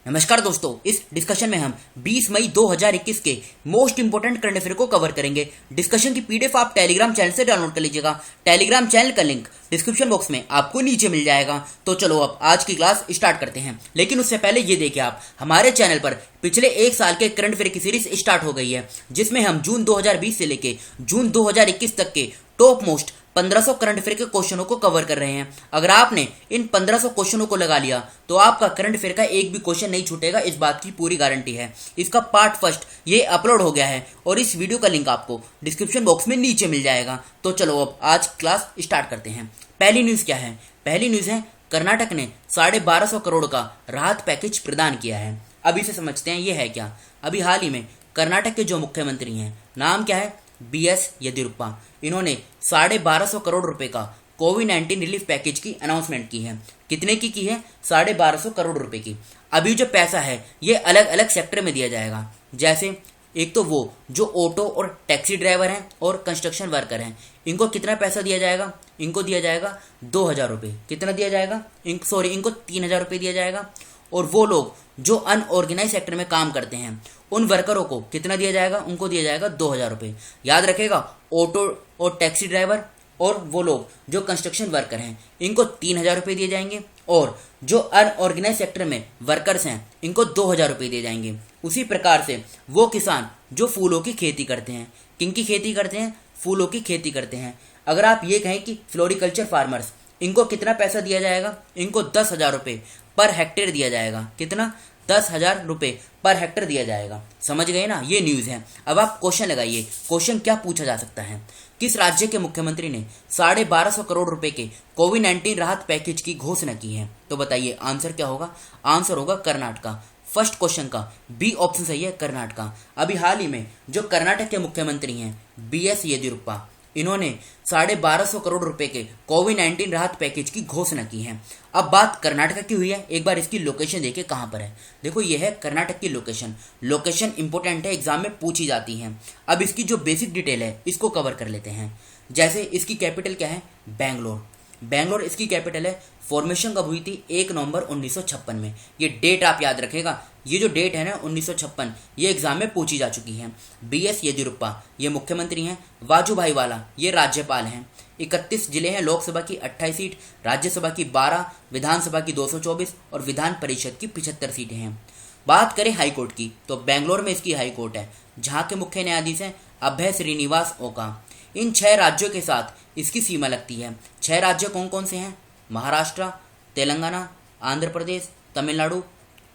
नमस्कार दोस्तों, इस डिस्कशन में हम 20 मई 2021 के मोस्ट इंपोर्टेंट करंट अफेयर को कवर करेंगे। डिस्कशन की पीडीएफ आप टेलीग्राम चैनल से डाउनलोड कर लीजिएगा। टेलीग्राम चैनल का लिंक डिस्क्रिप्शन बॉक्स में आपको नीचे मिल जाएगा। तो चलो अब आज की क्लास स्टार्ट करते हैं, लेकिन उससे पहले ये देखिए आप हमारे चैनल पर पिछले एक साल के करंट अफेयर की सीरीज स्टार्ट हो गई है, जिसमें हम जून 2020 से लेके जून 2021 तक के टॉप मोस्ट 1500 करंट अफेयर के क्वेश्चनों को कवर कर रहे हैं। अगर आपने इन 1500 क्वेश्चनों को लगा लिया तो आपका करंट अफेयर का एक भी क्वेश्चन नहीं छूटेगा, इस बात की पूरी गारंटी है। इसका पार्ट फर्स्ट ये अपलोड हो गया है और इस वीडियो का लिंक आपको डिस्क्रिप्शन बॉक्स में नीचे मिल जाएगा। तो चलो अब आज क्लास स्टार्ट करते हैं। पहली न्यूज क्या है? पहली न्यूज है कर्नाटक ने 1250 करोड़ का राहत पैकेज प्रदान किया है। अब इसे समझते हैं ये है क्या। अभी हाल ही में कर्नाटक के जो मुख्यमंत्री हैं, नाम क्या है? BS येदियुरप्पा। इन्होंने 1250 करोड़ रुपए का कोविड-19 रिलीफ पैकेज की अनाउंसमेंट की है। कितने की है? 1250 करोड़ रुपए की। अभी जो पैसा है ये अलग अलग सेक्टर में दिया जाएगा। जैसे एक तो वो जो ऑटो और टैक्सी ड्राइवर हैं और कंस्ट्रक्शन वर्कर हैं, इनको कितना पैसा दिया जाएगा? इनको दिया जाएगा 2000 रुपये। कितना दिया जाएगा? इनको 3000 रुपये दिया जाएगा। और वो लोग जो अनऑर्गेनाइज सेक्टर में काम करते हैं उन वर्करों को कितना दिया जाएगा? उनको दिया जाएगा 2000 रुपये। याद रखेगा, ऑटो और टैक्सी ड्राइवर और वो लोग जो कंस्ट्रक्शन वर्कर हैं इनको 3000 रुपये दिए जाएंगे, और जो अनऑर्गेनाइज सेक्टर में वर्कर्स हैं इनको 2000 रुपये दिए जाएंगे। उसी प्रकार से वो किसान जो फूलों की खेती करते हैं, किनकी खेती करते हैं? फूलों की खेती करते हैं। अगर आप ये कहें कि फ्लोरिकल्चर फार्मर्स, इनको कितना पैसा दिया जाएगा? इनको 10,000 रुपये पर हेक्टेयर दिया जाएगा। कितना? 10,000 रुपये पर हेक्टेयर दिया जाएगा। समझ गए ना? ये न्यूज़ है। अब आप क्वेश्चन लगाइए। क्वेश्चन क्या पूछा जा सकता है? किस राज्य के मुख्यमंत्री ने 1250 करोड़ रुपए के कोविड-19 राहत पैकेज की घोषणा की है? तो बताइए आंसर क्या होगा? आंसर होगा कर्नाटका। फर्स्ट क्वेश्चन का बी ऑप्शन सही है, कर्नाटका। अभी हाल ही में जो कर्नाटक के मुख्यमंत्री हैं BS येदियुरप्पा, इन्होंने 1250 करोड़ रुपए के कोविड-19 राहत पैकेज की घोषणा की है। अब बात कर्नाटक की हुई है, एक बार इसकी लोकेशन देखिए कहाँ पर है। देखो ये है कर्नाटक की लोकेशन। लोकेशन इंपॉर्टेंट है, एग्जाम में पूछी जाती है। अब इसकी जो बेसिक डिटेल है इसको कवर कर लेते हैं। जैसे इसकी कैपिटल क्या है? बैंगलोर। बैंगलोर इसकी कैपिटल है। फॉर्मेशन कब हुई थी? 1 नवंबर 1956 में। ये डेट आप याद रखेगा। ये जो डेट है ना 1956, ये एग्जाम में पूछी जा चुकी है। BS येदियुरप्पा ये मुख्यमंत्री हैं। वाजूभाई वाला ये राज्यपाल हैं। 31 जिले हैं, लोकसभा की 28 सीट, राज्यसभा की 12, विधानसभा की 224 और विधान परिषद की 75 सीटें हैं। बात करें हाईकोर्ट की तो बेंगलोर में इसकी हाईकोर्ट है, जहाँ के मुख्य न्यायाधीश हैं अभय श्रीनिवास ओका। इन 6 राज्यों के साथ इसकी सीमा लगती है। 6 राज्य कौन कौन से हैं? महाराष्ट्र, तेलंगाना, आंध्र प्रदेश, तमिलनाडु,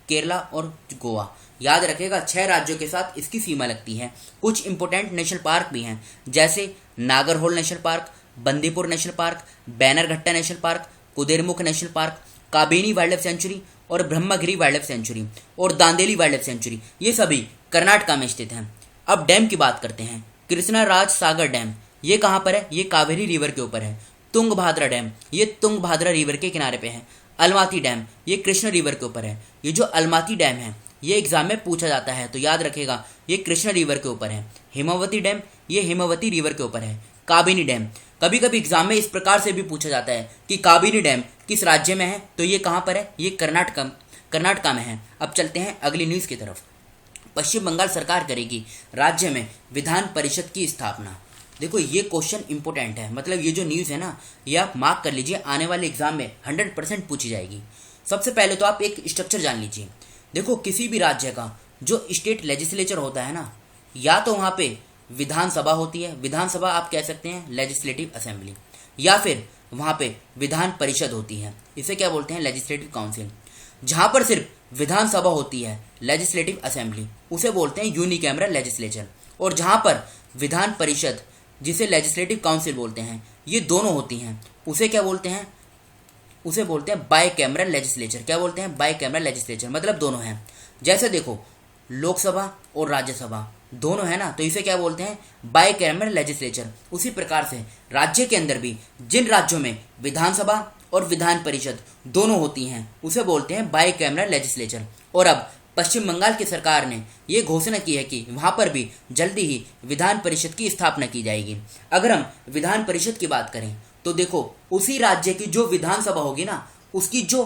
केरला और गोवा। याद रखेगा 6 राज्यों के साथ इसकी सीमा लगती है। कुछ इंपोर्टेंट नेशनल पार्क भी हैं, जैसे Nagarhole national park, Bandipur national park, Bannerghatta national park, Kudremukh national park, Kabini wild life sanctuary और ब्रह्मगिरी वाइल्ड लाइफ सेंचुरी और दांदेली वाइल्ड लाइफ सेंचुरी। ये सभी कर्नाटका में स्थित हैं। अब डैम की बात करते हैं। कृष्णराज सागर डैम ये कहाँ पर है? ये कावेरी रिवर के ऊपर है। तुंगभाद्रा डैम ये तुंगभाद्रा रिवर के किनारे पे है। अलमाती डैम ये कृष्ण रिवर के ऊपर है। ये जो अलमाती डैम है ये एग्जाम में पूछा जाता है, तो याद रखेगा ये कृष्ण रिवर के ऊपर है। हेमावती डैम ये हेमावती रिवर के ऊपर है। काबिनी डैम कभी कभी एग्जाम में इस प्रकार से भी पूछा जाता है कि काबिनी डैम किस राज्य में है? तो ये कहाँ पर है? ये कर्नाटका में है। अब चलते हैं अगली न्यूज़ की तरफ। पश्चिम बंगाल सरकार करेगी राज्य में विधान परिषद की स्थापना। देखो ये क्वेश्चन इंपॉर्टेंट है, मतलब ये जो न्यूज़ है ना ये आप मार्क कर लीजिए, आने वाले एग्जाम में 100% पूछी जाएगी। सबसे पहले तो आप एक स्ट्रक्चर जान लीजिए। देखो किसी भी राज्य का जो स्टेट लेजिस्लेचर होता है ना, या तो वहाँ पे विधानसभा होती है, विधानसभा आप कह सकते हैं लेजिस्लेटिव असेंबली, या फिर वहाँ पे विधान परिषद होती है, इसे क्या बोलते हैं? Legislative council. जहाँ पर सिर्फ विधानसभा होती है लेजिस्लेटिव असेंबली, उसे बोलते हैं यूनिकैमरल लेजिस्लेचर। और जहाँ पर विधान परिषद जिसे लेजिस्लेटिव काउंसिल बोलते हैं, ये दोनों होती हैं, उसे क्या बोलते हैं? उसे बोलते हैं बाई कैमरल लेजिस्लेचर। क्या बोलते हैं? बाई कैमरल लेजिस्लेचर, मतलब दोनों हैं। जैसे देखो लोकसभा और राज्यसभा दोनों है ना, तो इसे क्या बोलते हैं? By cameral legislature. उसी प्रकार से राज्य के अंदर भी जिन राज्यों में विधानसभा और विधान परिषद दोनों होती हैं उसे बोलते हैं बाई कैमरल लेजिस्लेचर। और अब पश्चिम बंगाल की सरकार ने ये घोषणा की है कि वहाँ पर भी जल्दी ही विधान परिषद की स्थापना की जाएगी। अगर हम विधान परिषद की बात करें तो देखो उसी राज्य की जो विधानसभा होगी ना, उसकी जो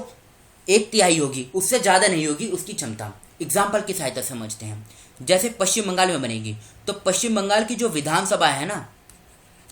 एक तिहाई होगी, उससे ज़्यादा नहीं होगी उसकी क्षमता। एग्जाम्पल की सहायता से समझते हैं। जैसे पश्चिम बंगाल में बनेगी, तो पश्चिम बंगाल की जो विधानसभा है ना,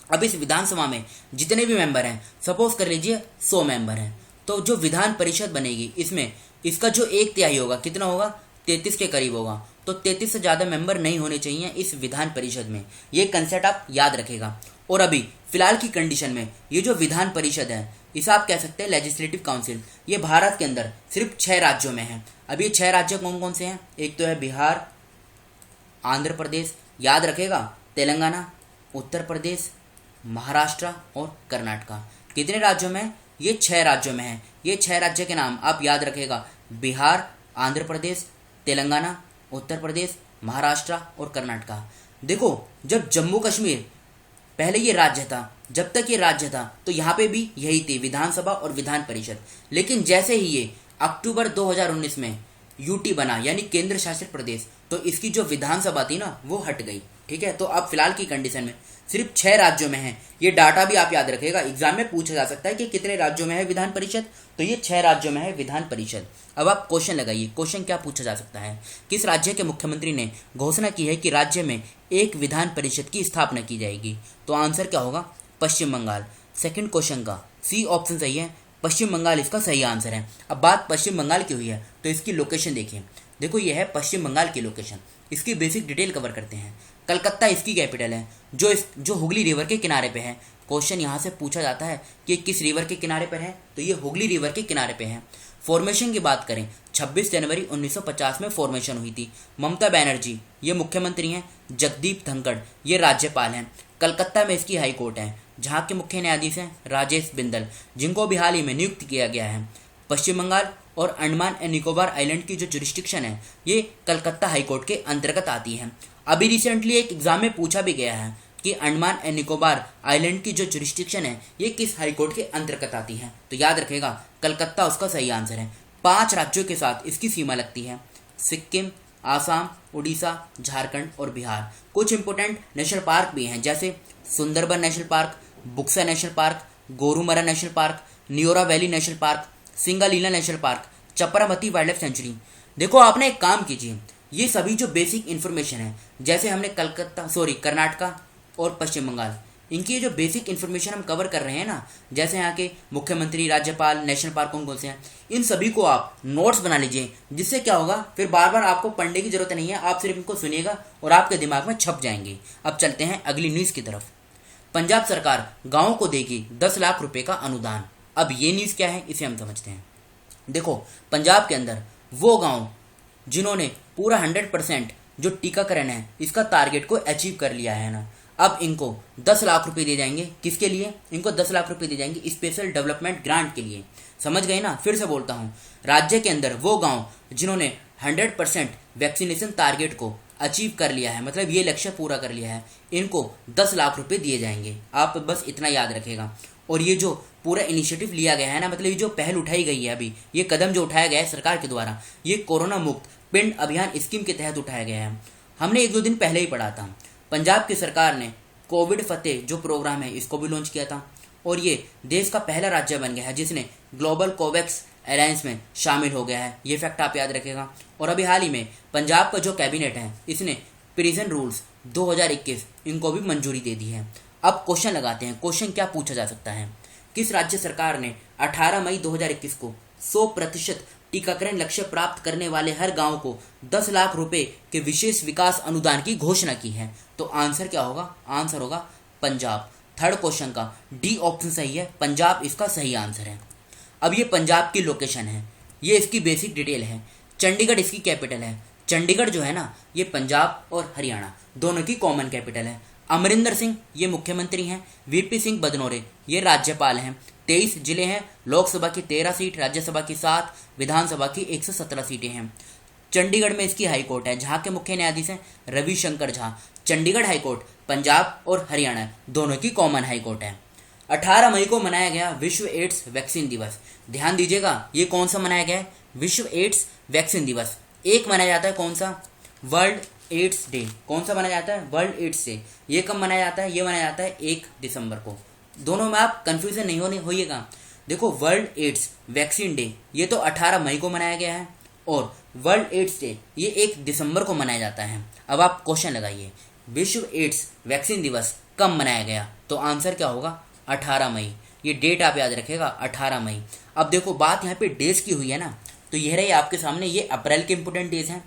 अब इस विधानसभा में जितने भी मेंबर हैं, सपोज कर लीजिए 100 मेंबर हैं, तो जो विधान परिषद बनेगी इसमें इसका जो एक तिहाई होगा कितना होगा, 33 के करीब होगा। तो 33 से ज़्यादा मेंबर नहीं होने चाहिए इस विधान परिषद में, ये कंसेप्ट आप याद रखेगा। और अभी फिलहाल की कंडीशन में ये जो विधान परिषद है, इसे आप कह सकते हैं लेजिस्लेटिव काउंसिल, ये भारत के अंदर सिर्फ 6 राज्यों में है। अब ये 6 राज्य कौन कौन से हैं? एक तो है बिहार, आंध्र प्रदेश, याद रखेगा, तेलंगाना, उत्तर प्रदेश, महाराष्ट्र और कर्नाटका। कितने राज्यों में? ये 6 राज्यों में है। ये 6 राज्य के नाम आप याद रखेगा, बिहार, आंध्र प्रदेश, तेलंगाना, उत्तर प्रदेश, महाराष्ट्र और कर्नाटका। देखो, जब जम्मू कश्मीर पहले ये राज्य था, जब तक ये राज्य था तो यहाँ पे भी यही थी, विधानसभा और विधान परिषद। लेकिन जैसे ही ये अक्टूबर 2019 में यूटी बना, यानी केंद्र शासित प्रदेश, तो इसकी जो विधानसभा थी ना वो हट गई। ठीक है, तो अब फिलहाल की कंडीशन में सिर्फ 6 राज्यों में है। ये डाटा भी आप याद रखेगा, एग्जाम में पूछा जा सकता है कि कितने राज्यों में है विधान परिषद, तो ये 6 राज्यों में है विधान परिषद। अब आप क्वेश्चन लगाइए, क्वेश्चन क्या पूछा जा सकता है? किस राज्य के मुख्यमंत्री ने घोषणा की है कि राज्य में एक विधान परिषद की स्थापना की जाएगी? तो आंसर क्या होगा? पश्चिम बंगाल। सेकंड क्वेश्चन का सी ऑप्शन सही है, पश्चिम बंगाल इसका सही आंसर है। अब बात पश्चिम बंगाल की हुई है तो इसकी लोकेशन देखिए। देखो, ये है पश्चिम बंगाल की लोकेशन, इसकी बेसिक डिटेल कवर करते हैं। कलकत्ता इसकी कैपिटल है, जो हुगली रिवर के किनारे पे है। क्वेश्चन यहाँ से पूछा जाता है कि किस रिवर के किनारे पर है, तो ये हुगली रिवर के किनारे पे है। फॉर्मेशन की बात करें, 26 जनवरी 1950 में फॉर्मेशन हुई थी। ममता बनर्जी ये मुख्यमंत्री हैं, जगदीप धनखड़ ये राज्यपाल हैं। कलकत्ता में इसकी हाई कोर्ट है, जहाँ के मुख्य न्यायाधीश हैं राजेश बिंदल, जिनको भी हाल ही में नियुक्त किया गया है। पश्चिम बंगाल और अंडमान एंड निकोबार आइलैंड की जो जुरिस्डिक्शन है, ये कलकत्ता हाई कोर्ट के अंतर्गत आती है। अभी रिसेंटली एक एग्जाम में पूछा भी गया है कि अंडमान एंड निकोबार आइलैंड की जो जुरिस्डिक्शन है ये किस हाई कोर्ट के अंतर्गत आती है, तो याद रखेगा कलकत्ता उसका सही आंसर है। 5 राज्यों के साथ इसकी सीमा लगती है, सिक्किम, आसाम, उड़ीसा, झारखंड और बिहार। कुछ इंपोर्टेंट नेशनल पार्क भी हैं, जैसे Sundarban national park, Buxa national park, Gorumara national park, Neora valley national park, Singalila national park, Chapramari wildlife sanctuary. देखो, आपने एक काम कीजिए, ये सभी जो बेसिक इन्फॉर्मेशन है, जैसे हमने कर्नाटका और पश्चिम बंगाल, इनकी जो बेसिक इन्फॉर्मेशन हम कवर कर रहे हैं ना, जैसे यहाँ के मुख्यमंत्री, राज्यपाल, नेशनल पार्क कौन से हैं, इन सभी को आप नोट्स बना लीजिए। जिससे क्या होगा, फिर बार बार आपको पढ़ने की जरूरत नहीं है, आप सिर्फ इनको सुनिएगा और आपके दिमाग में छप जाएंगे। अब चलते हैं अगली न्यूज़ की तरफ। पंजाब सरकार गाँव को देगी 10 लाख रुपए का अनुदान। अब ये न्यूज़ क्या है, इसे हम समझते हैं। देखो, पंजाब के अंदर वो गाँव जिन्होंने पूरा 100% जो टीकाकरण है इसका टारगेट को अचीव कर लिया है ना, अब इनको 10 लाख रुपए दिए जाएंगे। किसके लिए? इनको 10 लाख रुपए दिए जाएंगे स्पेशल डेवलपमेंट ग्रांट के लिए। समझ गए ना? फिर से बोलता हूँ, राज्य के अंदर वो गांव जिन्होंने 100% वैक्सीनेशन टारगेट को अचीव कर लिया है, मतलब ये लक्ष्य पूरा कर लिया है, इनको 10 लाख रुपए दिए जाएंगे। आप बस इतना याद रखेगा। और ये जो पूरा इनिशिएटिव लिया गया है ना, मतलब ये जो पहल उठाई गई है, अभी ये कदम जो उठाया गया है सरकार के द्वारा, ये कोरोना मुक्त पिंड अभियान स्कीम के तहत उठाया गया है। हमने 1-2 दिन पहले ही पढ़ा था। पंजाब की सरकार ने कोविड फतेह जो प्रोग्राम है इसको भी लॉन्च किया था, और ये देश का पहला राज्य बन गया है जिसने ग्लोबल कोवैक्स अलायंस में शामिल हो गया है। ये फैक्ट आप याद रखेगा। और अभी हाल ही में पंजाब का जो कैबिनेट है इसने प्रिजन रूल्स 2021 इनको भी मंजूरी दे दी है। अब क्वेश्चन लगाते हैं, क्वेश्चन क्या पूछा जा सकता है? किस राज्य सरकार ने 18 मई 2021 को 100% टीकाकरण लक्ष्य प्राप्त करने वाले हर गांव को 10 लाख रुपए के विशेष विकास अनुदान की घोषणा की है? तो आंसर क्या होगा? आंसर होगा पंजाब। थर्ड क्वेश्चन का डी ऑप्शन सही है, पंजाब इसका सही आंसर है। अब ये पंजाब की लोकेशन है, ये इसकी बेसिक डिटेल है। चंडीगढ़ इसकी कैपिटल है। चंडीगढ़ जो है ना, ये पंजाब और हरियाणा दोनों की कॉमन कैपिटल है। अमरिंदर सिंह ये मुख्यमंत्री हैं, वीपी सिंह बदनौरे ये राज्यपाल हैं। 23 जिले हैं, लोकसभा की 13 सीट, राज्यसभा की 7, विधानसभा की 117 सीटें हैं। चंडीगढ़ में इसकी हाई कोर्ट है, जहाँ के मुख्य न्यायाधीश हैं रविशंकर झा। चंडीगढ़ हाई कोर्ट पंजाब और हरियाणा दोनों की कॉमन हाई कोर्ट है। 18 मई को मनाया गया विश्व एड्स वैक्सीन दिवस। ध्यान दीजिएगा, ये कौन सा मनाया गया है? विश्व एड्स वैक्सीन दिवस। एक मनाया जाता है कौन सा? World AIDS day. कौन सा मनाया जाता है? World AIDS day. ये कब मनाया जाता है? ये मनाया जाता है 1 दिसंबर को। दोनों में आप कंफ्यूजन नहीं होइएगा। देखो वर्ल्ड एड्स वैक्सीन डे ये तो 18 मई को मनाया गया है और वर्ल्ड एड्स डे ये 1 दिसंबर को मनाया जाता है। अब आप क्वेश्चन लगाइए विश्व एड्स वैक्सीन दिवस कब मनाया गया, तो आंसर क्या होगा 18 मई। ये डेट आप याद रखेगा 18 मई। अब देखो बात यहाँ पे डेज की हुई है ना, तो यह रही आपके सामने, ये अप्रैल के इंपोर्टेंट डेज हैं,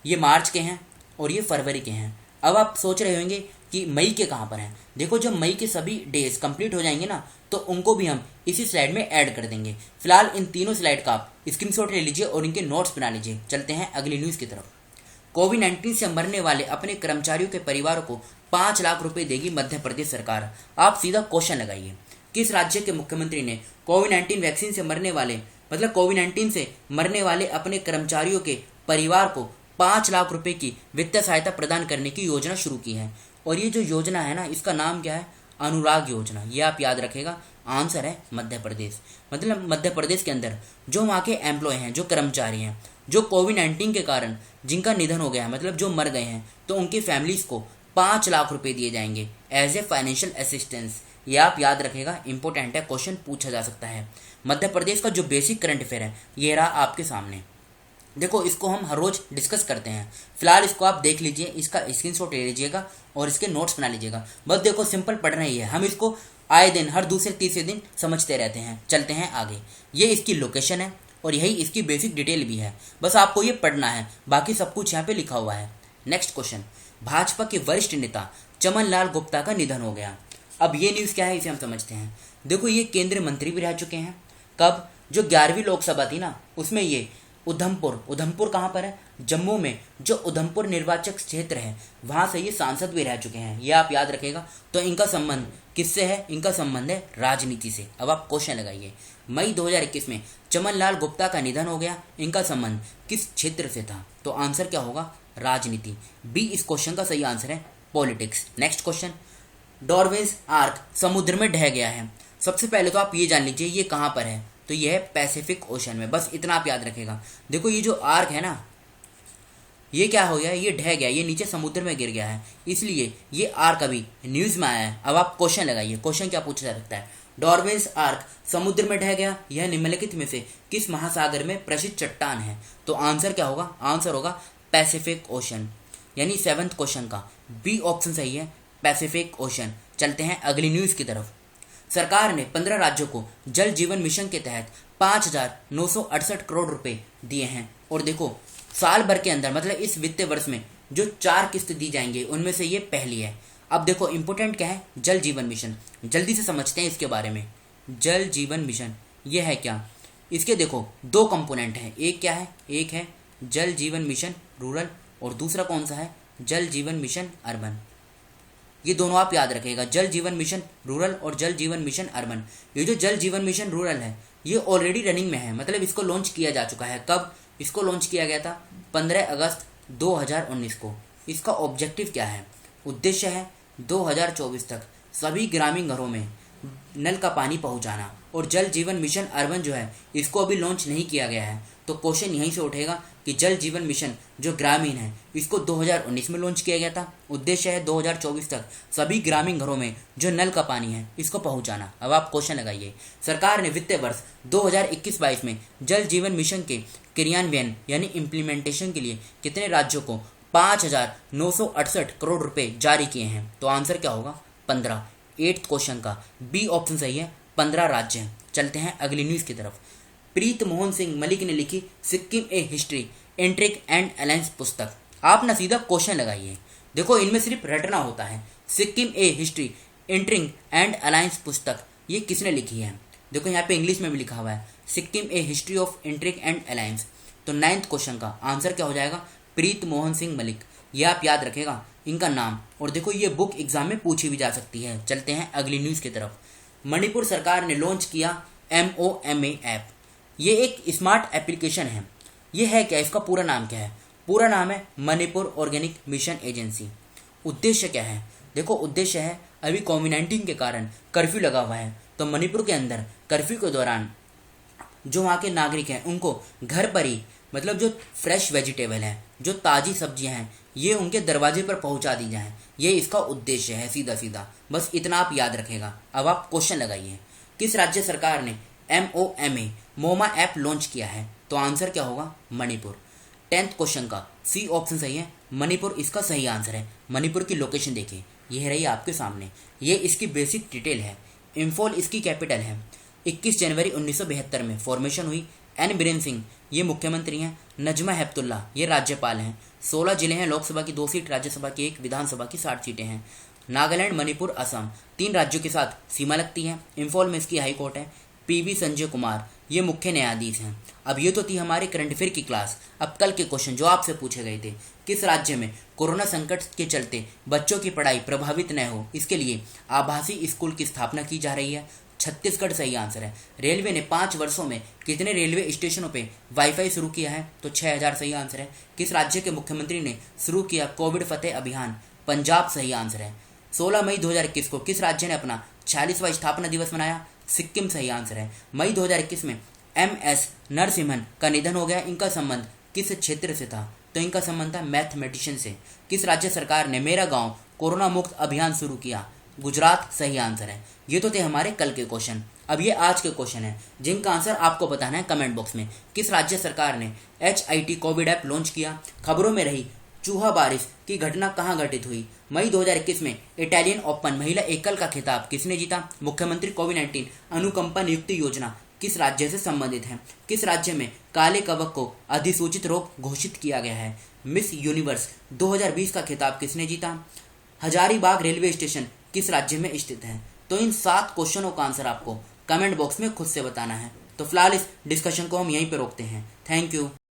ये मार्च के हैं और ये फरवरी के हैं। अब आप सोच रहे होंगे कि मई के कहाँ पर हैं। देखो जब मई के सभी डेज कंप्लीट हो जाएंगे ना तो उनको भी हम इसी स्लाइड में ऐड कर देंगे। फिलहाल इन तीनों स्लाइड का आप स्क्रीनशॉट ले लीजिए और इनके नोट्स बना लीजिए। चलते हैं अगली न्यूज़ की तरफ। कोविड-19 से मरने वाले अपने कर्मचारियों के परिवारों को 5 लाख रुपए देगी मध्य प्रदेश सरकार। आप सीधा क्वेश्चन लगाइए किस राज्य के मुख्यमंत्री ने कोविड-19 वैक्सीन से मरने वाले मतलब कोविड-19 से मरने वाले अपने कर्मचारियों के परिवार को 5 लाख रुपए की वित्तीय सहायता प्रदान करने की योजना शुरू की है। और ये जो योजना है ना इसका नाम क्या है, अनुराग योजना। ये आप याद रखेगा, आंसर है मध्य प्रदेश। मतलब मध्य प्रदेश के अंदर जो वहाँ के एम्प्लॉय हैं, जो कर्मचारी हैं, जो कोविड-19 के कारण जिनका निधन हो गया है, मतलब जो मर गए हैं, तो उनकी फैमिलीज को 5 लाख रुपए दिए जाएंगे एज ए फाइनेंशियल असिस्टेंस। ये आप याद रखेगा, इंपॉर्टेंट है, क्वेश्चन पूछा जा सकता है। मध्य प्रदेश का जो बेसिक करंट अफेयर है ये रहा आपके सामने। देखो इसको हम हर रोज डिस्कस करते हैं। फिलहाल इसको आप देख लीजिए, इसका स्क्रीनशॉट ले लीजिएगा और इसके नोट्स बना लीजिएगा। बस देखो सिंपल पढ़ना ही है, हम इसको आए दिन हर दूसरे तीसरे दिन समझते रहते हैं। चलते हैं आगे। ये इसकी लोकेशन है और यही इसकी बेसिक डिटेल भी है, बस आपको ये पढ़ना है, बाकी सब कुछ यहाँ पे लिखा हुआ है। नेक्स्ट क्वेश्चन, भाजपा के वरिष्ठ नेता चमन लाल गुप्ता का निधन हो गया। अब ये न्यूज़ क्या है इसे हम समझते हैं। देखो ये केंद्रीय मंत्री भी रह चुके हैं। कब, जो 11वीं लोकसभा थी ना उसमें ये उधमपुर कहाँ पर है, जम्मू में जो उधमपुर निर्वाचक क्षेत्र है वहाँ से ये सांसद भी रह चुके हैं। ये आप याद रखेगा। तो इनका संबंध किससे है, इनका संबंध है राजनीति से। अब आप क्वेश्चन लगाइए, मई 2021 में चमन लाल गुप्ता का निधन हो गया, इनका संबंध किस क्षेत्र से था, तो आंसर क्या होगा राजनीति। बी इस क्वेश्चन का सही आंसर है politics. Next question, Darwin's arc समुद्र में ढह गया है। सबसे पहले तो आप ये जान लीजिए ये कहाँ पर है, तो ये है पैसिफिक ओशन में। बस इतना आप याद रखेगा। देखो ये जो आर्क है ना ये क्या हो गया, ये ढह गया, ये नीचे समुद्र में गिर गया है, इसलिए ये आर्क अभी न्यूज में आया है। अब आप क्वेश्चन लगाइए, क्वेश्चन क्या पूछा जा सकता है। डॉर्विन्स आर्क समुद्र में ढह गया, यह निम्नलिखित में से किस महासागर में प्रसिद्ध चट्टान है, तो आंसर क्या होगा, आंसर होगा पैसिफिक ओशन, यानी 7th क्वेश्चन का बी ऑप्शन सही है, पैसिफिक ओशन। चलते हैं अगली न्यूज की तरफ। सरकार ने 15 राज्यों को जल जीवन मिशन के तहत 5,968 करोड़ रुपए दिए हैं। और देखो साल भर के अंदर मतलब इस वित्तीय वर्ष में जो 4 किस्त दी जाएंगी उनमें से ये पहली है। अब देखो इंपॉर्टेंट क्या है, जल जीवन मिशन। जल्दी से समझते हैं इसके बारे में। जल जीवन मिशन ये है क्या, इसके देखो 2 कंपोनेंट हैं। एक क्या है, एक है जल जीवन मिशन रूरल और दूसरा कौन सा है, जल जीवन मिशन अर्बन। ये दोनों आप याद रखिएगा, जल जीवन मिशन रूरल और जल जीवन मिशन अर्बन। ये जो जल जीवन मिशन रूरल है ये ऑलरेडी रनिंग में है, मतलब इसको लॉन्च किया जा चुका है। कब इसको लॉन्च किया गया था, 15 अगस्त 2019 को। इसका ऑब्जेक्टिव क्या है, उद्देश्य है 2024 तक सभी ग्रामीण घरों में नल का पानी पहुंचाना। और जल जीवन मिशन अर्बन जो है इसको अभी लॉन्च नहीं किया गया है। तो क्वेश्चन यहीं से उठेगा कि जल जीवन मिशन जो ग्रामीण है इसको 2019 में लॉन्च किया गया था, उद्देश्य है 2024 तक सभी ग्रामीण घरों में जो नल का पानी है इसको पहुंचाना। अब आप क्वेश्चन लगाइए, सरकार ने वित्तीय वर्ष 2021-22 में जल जीवन मिशन के क्रियान्वयन यानी इम्प्लीमेंटेशन के लिए कितने राज्यों को 5,968 करोड़ रुपए जारी किए हैं, तो आंसर क्या होगा 15। 8th क्वेश्चन का बी ऑप्शन सही है, 15 राज्य हैं। चलते हैं अगली न्यूज की तरफ। प्रीत मोहन सिंह मलिक ने लिखी Sikkim a history intrigue and alliance पुस्तक। आप ना सीधा क्वेश्चन लगाइए। देखो इनमें सिर्फ रटना होता है। Sikkim a history intrigue and alliance पुस्तक ये किसने लिखी है, देखो यहाँ पे इंग्लिश में भी लिखा हुआ है Sikkim a history of intrigue and alliance. तो 9th क्वेश्चन का आंसर क्या हो जाएगा, प्रीत मोहन सिंह मलिक। ये आप याद रखेगा इनका नाम। और देखो ये बुक एग्जाम में पूछी भी जा सकती है। चलते हैं अगली न्यूज की तरफ। मणिपुर सरकार ने लॉन्च किया MOMA ऐप। ये एक स्मार्ट एप्लीकेशन है। ये है क्या, इसका पूरा नाम क्या है, पूरा नाम है मणिपुर ऑर्गेनिक मिशन एजेंसी। उद्देश्य क्या है, देखो उद्देश्य है अभी कोविड-19 के कारण कर्फ्यू लगा हुआ है, तो मणिपुर के अंदर कर्फ्यू के दौरान जो वहाँ के नागरिक हैं उनको घर पर ही मतलब जो फ्रेश वेजिटेबल है, जो ताज़ी सब्जियां हैं ये उनके दरवाजे पर पहुंचा दी जाएं। ये इसका उद्देश्य है सीधा सीधा, बस इतना आप याद रखेगा। अब आप क्वेश्चन लगाइए, किस राज्य सरकार ने MOMA मोमा ऐप लॉन्च किया है? तो आंसर क्या होगा? मणिपुर। 10th क्वेश्चन का सी ऑप्शन सही है, मणिपुर इसका सही आंसर है। मणिपुर की लोकेशन देखिए, यह रही आपके सामने, ये इसकी बेसिक डिटेल है। इम्फॉल इसकी कैपिटल है। 21 जनवरी 1972 में फॉर्मेशन हुई। एन बीरेन सिंह ये मुख्यमंत्री हैं। नजमा हेपतुल्ला ये राज्यपाल हैं। 16 जिले हैं, लोकसभा की 2 सीट, राज्यसभा की 1, विधानसभा की 60 सीटें हैं। नागालैंड, मणिपुर, असम 3 राज्यों के साथ सीमा लगती है। इम्फॉल में इसकी हाई कोर्ट है। PV संजय कुमार ये मुख्य न्यायाधीश हैं। अब ये तो थी हमारी करंट अफेयर की क्लास। अब कल के क्वेश्चन जो आपसे पूछे गए थे, किस राज्य में कोरोना संकट के चलते बच्चों की पढ़ाई प्रभावित न हो, इसके लिए आभासी स्कूल की स्थापना की जा रही है? छत्तीसगढ़ सही आंसर है। रेलवे ने 5 वर्षों में कितने रेलवे स्टेशनों पे वाईफाई शुरू किया है? तो 6000 सही आंसर है। किस राज्य के मुख्यमंत्री ने शुरू किया कोविड फतेह अभियान? पंजाब सही आंसर है। 16 मई 2021 को किस राज्य ने अपना 46वां स्थापना दिवस मनाया? सिक्किम सही आंसर है। मई 2021 में MS नरसिम्हन का निधन हो गया। इनका संबंध किस क्षेत्र से था? तो इनका संबंध था मैथमेटिशियन से। किस राज्य सरकार ने मेरा गांव कोरोना मुक्त अभियान शुरू किया? गुजरात सही आंसर है। ये तो थे हमारे कल के क्वेश्चन। अब ये आज के क्वेश्चन हैं जिनका आंसर आपको बताना है कमेंट बॉक्स में। किस राज्य सरकार ने HIT कोविड ऐप लॉन्च किया? खबरों में रही चूहा बारिश की घटना कहाँ घटित हुई? मई 2021 में इटालियन ओपन महिला एकल का खिताब किसने जीता? मुख्यमंत्री कोविड-19 अनुकंपा नियुक्ति योजना किस राज्य से संबंधित है? किस राज्य में काले कवक को अधिसूचित रोग घोषित किया गया है? मिस यूनिवर्स 2020 का खिताब किसने जीता? हजारीबाग रेलवे स्टेशन किस राज्य में स्थित है? तो इन 7 क्वेश्चनों का आंसर आपको कमेंट बॉक्स में खुद से बताना है। तो फिलहाल इस डिस्कशन को हम यहीं पर रोकते हैं। Thank you.